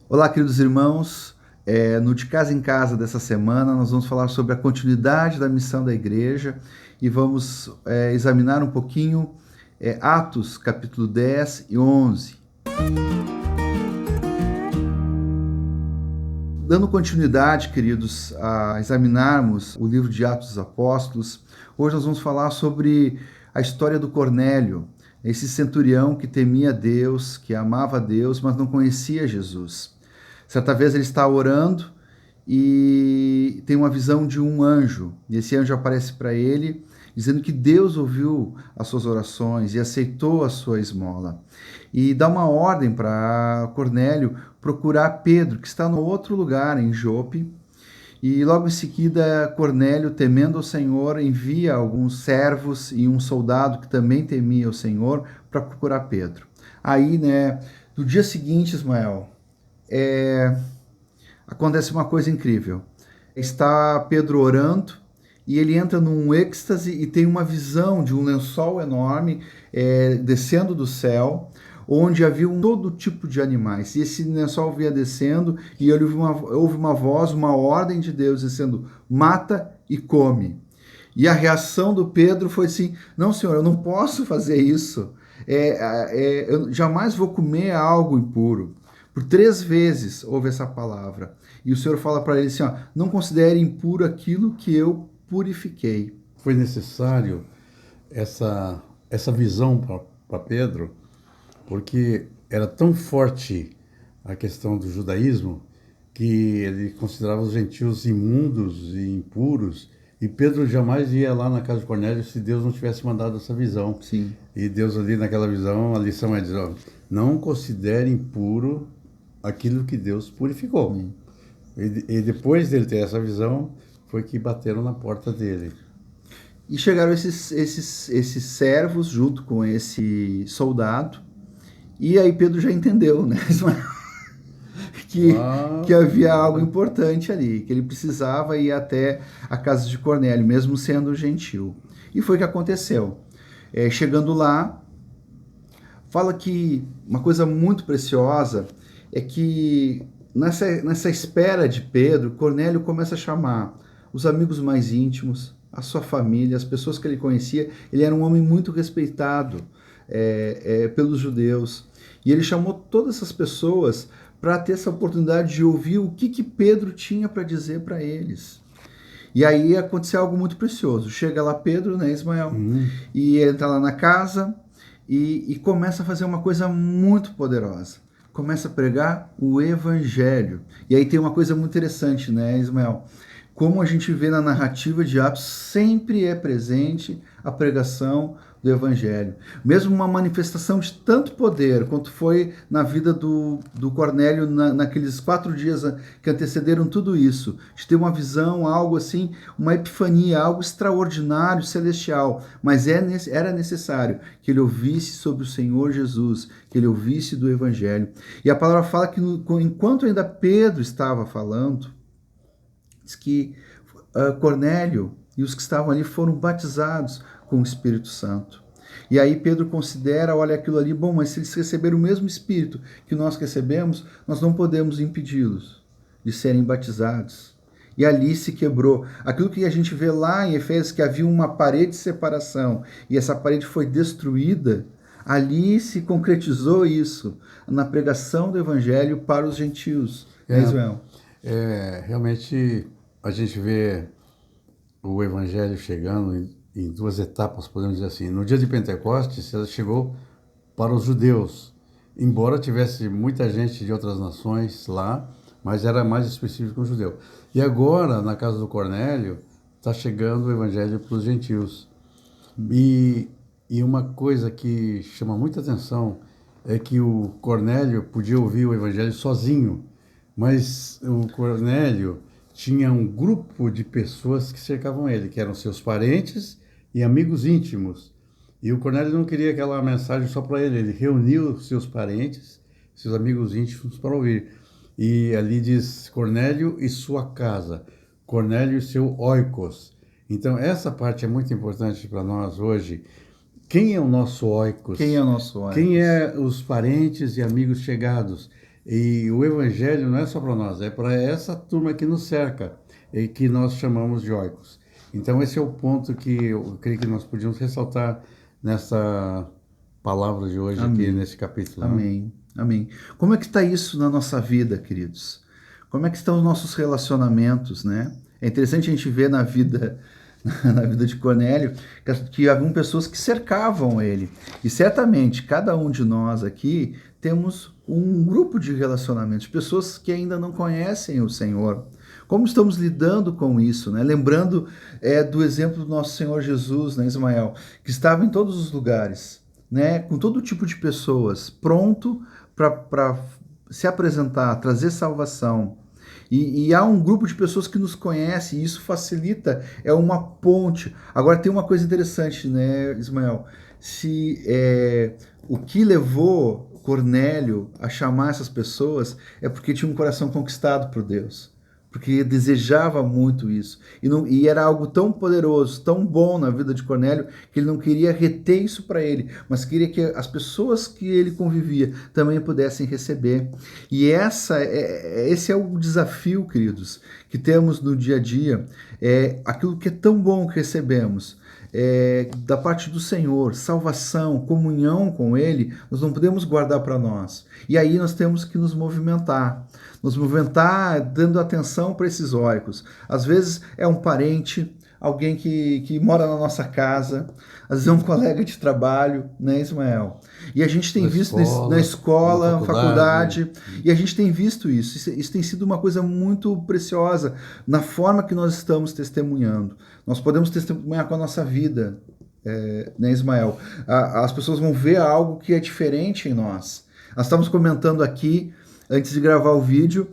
Olá, queridos irmãos. No De Casa em Casa dessa semana, nós vamos falar sobre a continuidade da missão da igreja e vamos examinar um pouquinho Atos, capítulo 10 e 11. Dando continuidade, queridos, a examinarmos o livro de Atos dos Apóstolos, hoje nós vamos falar sobre a história do Cornélio, esse centurião que temia Deus, que amava Deus, mas não conhecia Jesus. Certa vez ele está orando e tem uma visão de um anjo. E esse anjo aparece para ele, dizendo que Deus ouviu as suas orações e aceitou a sua esmola. E dá uma ordem para Cornélio procurar Pedro, que está no outro lugar, em Jope. E logo em seguida, Cornélio, temendo o Senhor, envia alguns servos e um soldado que também temia o Senhor para procurar Pedro. Aí, no dia seguinte, Ismael, acontece uma coisa incrível. Está Pedro orando e ele entra num êxtase e tem uma visão de um lençol enorme descendo do céu, onde havia todo tipo de animais. E esse lençol vinha descendo e ele ouve uma voz, uma ordem de Deus dizendo: mata e come. E a reação do Pedro foi assim: não, Senhor, eu não posso fazer isso. Eu jamais vou comer algo impuro. Por 3 vezes houve essa palavra. E o Senhor fala para ele assim: ó, não considere impuro aquilo que eu purifiquei. Foi necessário essa visão para Pedro, porque era tão forte a questão do judaísmo que ele considerava os gentios imundos e impuros, e Pedro jamais ia lá na casa de Cornélio se Deus não tivesse mandado essa visão. Sim. E Deus ali naquela visão, a lição é dizer: ó, não considere impuro aquilo que Deus purificou. E depois dele ter essa visão, foi que bateram na porta dele. E chegaram esses servos junto com esse soldado. E aí Pedro já entendeu, né? que havia algo importante ali, que ele precisava ir até a casa de Cornélio, mesmo sendo gentil. E foi o que aconteceu. Chegando lá, fala que uma coisa muito preciosa é que nessa espera de Pedro, Cornélio começa a chamar os amigos mais íntimos, a sua família, as pessoas que ele conhecia. Ele era um homem muito respeitado pelos judeus. E ele chamou todas essas pessoas para ter essa oportunidade de ouvir o que Pedro tinha para dizer para eles. E aí aconteceu algo muito precioso. Chega lá Pedro, né, Ismael? E ele está lá na casa e começa a fazer uma coisa muito poderosa. Começa a pregar o evangelho. E aí tem uma coisa muito interessante, né, Ismael? Como a gente vê na narrativa de Atos, sempre é presente a pregação do evangelho. Mesmo uma manifestação de tanto poder quanto foi na vida do Cornélio naqueles 4 dias que antecederam tudo isso, de ter uma visão, algo assim, uma epifania, algo extraordinário, celestial. Mas era necessário que ele ouvisse sobre o Senhor Jesus, que ele ouvisse do evangelho. E a palavra fala que enquanto ainda Pedro estava falando, diz que Cornélio e os que estavam ali foram batizados com o Espírito Santo. E aí Pedro considera, olha aquilo ali, bom, mas se eles receberam o mesmo Espírito que nós recebemos, nós não podemos impedi-los de serem batizados. E ali se quebrou. Aquilo que a gente vê lá em Efésios, que havia uma parede de separação, e essa parede foi destruída, ali se concretizou isso, na pregação do Evangelho para os gentios. Israel. Realmente a gente vê o Evangelho chegando em 2 etapas, podemos dizer assim. No dia de Pentecostes, ela chegou para os judeus, embora tivesse muita gente de outras nações lá, mas era mais específico com o judeu. E agora, na casa do Cornélio, está chegando o Evangelho para os gentios. E uma coisa que chama muita atenção é que o Cornélio podia ouvir o Evangelho sozinho, mas o Cornélio tinha um grupo de pessoas que cercavam ele, que eram seus parentes e amigos íntimos. E o Cornélio não queria aquela mensagem só para ele reuniu seus parentes, seus amigos íntimos para ouvir. E ali diz Cornélio e sua casa, Cornélio e seu oikos. Então essa parte é muito importante para nós hoje. Quem é o nosso oikos? Quem é o nosso oikos? Quem é os parentes e amigos chegados? E o evangelho não é só para nós, é para essa turma que nos cerca e que nós chamamos de oikos. Então esse é o ponto que eu creio que nós podíamos ressaltar nessa palavra de hoje aqui, nesse capítulo. Amém. Amém. Como é que está isso na nossa vida, queridos? Como é que estão os nossos relacionamentos, né? É interessante a gente ver na vida de Cornélio que haviam pessoas que cercavam ele. E certamente cada um de nós aqui temos um grupo de relacionamentos, pessoas que ainda não conhecem o Senhor. Como estamos lidando com isso, né? Lembrando do exemplo do nosso Senhor Jesus, né, Ismael, que estava em todos os lugares, né, com todo tipo de pessoas, pronto para se apresentar, trazer salvação. E há um grupo de pessoas que nos conhece, e isso facilita, é uma ponte. Agora tem uma coisa interessante, né, Ismael? O que levou Cornélio a chamar essas pessoas é porque tinha um coração conquistado por Deus. Porque desejava muito isso. E era algo tão poderoso, tão bom na vida de Cornélio, que ele não queria reter isso para ele, mas queria que as pessoas que ele convivia também pudessem receber. E esse é o desafio, queridos, que temos no dia a dia. Aquilo que é tão bom que recebemos. Da parte do Senhor, salvação, comunhão com Ele, nós não podemos guardar para nós. E aí nós temos que nos movimentar dando atenção para esses óicos. Às vezes é um parente, alguém que mora na nossa casa, às vezes é um colega de trabalho, né, Ismael? E a gente tem visto na escola, faculdade, e a gente tem visto isso. Isso tem sido uma coisa muito preciosa na forma que nós estamos testemunhando. Nós podemos testemunhar com a nossa vida, né, Ismael? As pessoas vão ver algo que é diferente em nós. Nós estamos comentando aqui, antes de gravar o vídeo,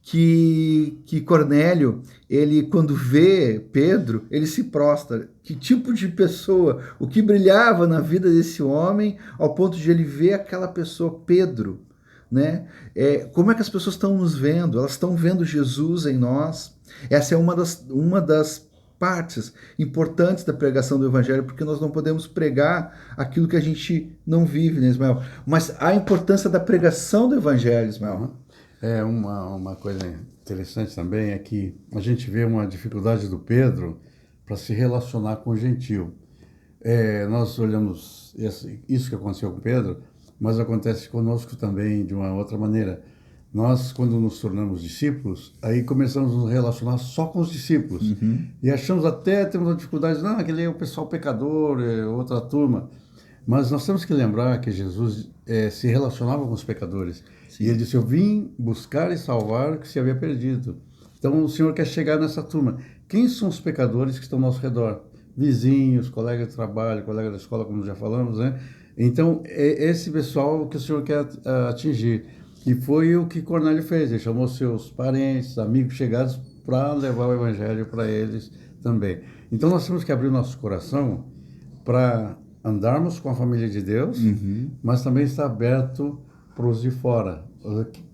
que Cornélio, ele quando vê Pedro, ele se prostra. Que tipo de pessoa, o que brilhava na vida desse homem, ao ponto de ele ver aquela pessoa, Pedro, né? Como é que as pessoas estão nos vendo? Elas estão vendo Jesus em nós. Essa é uma das partes importantes da pregação do Evangelho, porque nós não podemos pregar aquilo que a gente não vive, né, Ismael? Mas a importância da pregação do Evangelho, Ismael. Uma coisa interessante também é que a gente vê uma dificuldade do Pedro para se relacionar com o gentio. Nós olhamos isso que aconteceu com Pedro, mas acontece conosco também de uma outra maneira. Nós, quando nos tornamos discípulos, aí começamos a nos relacionar só com os discípulos. Uhum. E achamos temos uma dificuldade, não, aquele é o pessoal pecador, é outra turma. Mas nós temos que lembrar que Jesus se relacionava com os pecadores. Sim. E ele disse, eu vim buscar e salvar o que se havia perdido. Então o Senhor quer chegar nessa turma. Quem são os pecadores que estão ao nosso redor? Vizinhos, colegas de trabalho, colegas da escola, como já falamos, né? Então é esse pessoal que o Senhor quer atingir. E foi o que Cornélio fez, ele chamou seus parentes, amigos chegados para levar o evangelho para eles também. Então nós temos que abrir o nosso coração para andarmos com a família de Deus, mas também estar aberto para os de fora,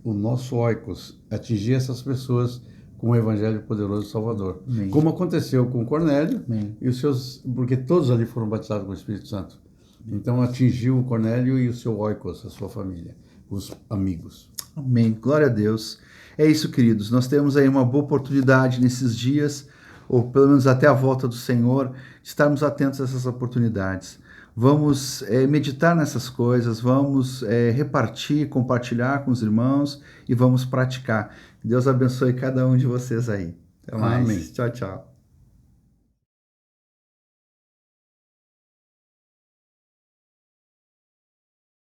o nosso oikos, atingir essas pessoas com o evangelho poderoso e salvador. Amém. Como aconteceu com Cornélio, e os seus, porque todos ali foram batizados com o Espírito Santo. Então atingiu o Cornélio e o seu oikos, a sua família, os amigos. Amém. Glória a Deus. É isso, queridos. Nós temos aí uma boa oportunidade nesses dias, ou pelo menos até a volta do Senhor, de estarmos atentos a essas oportunidades. Vamos meditar nessas coisas, vamos repartir, compartilhar com os irmãos e vamos praticar. Deus abençoe cada um de vocês aí. Até mais. Amém. Tchau, tchau.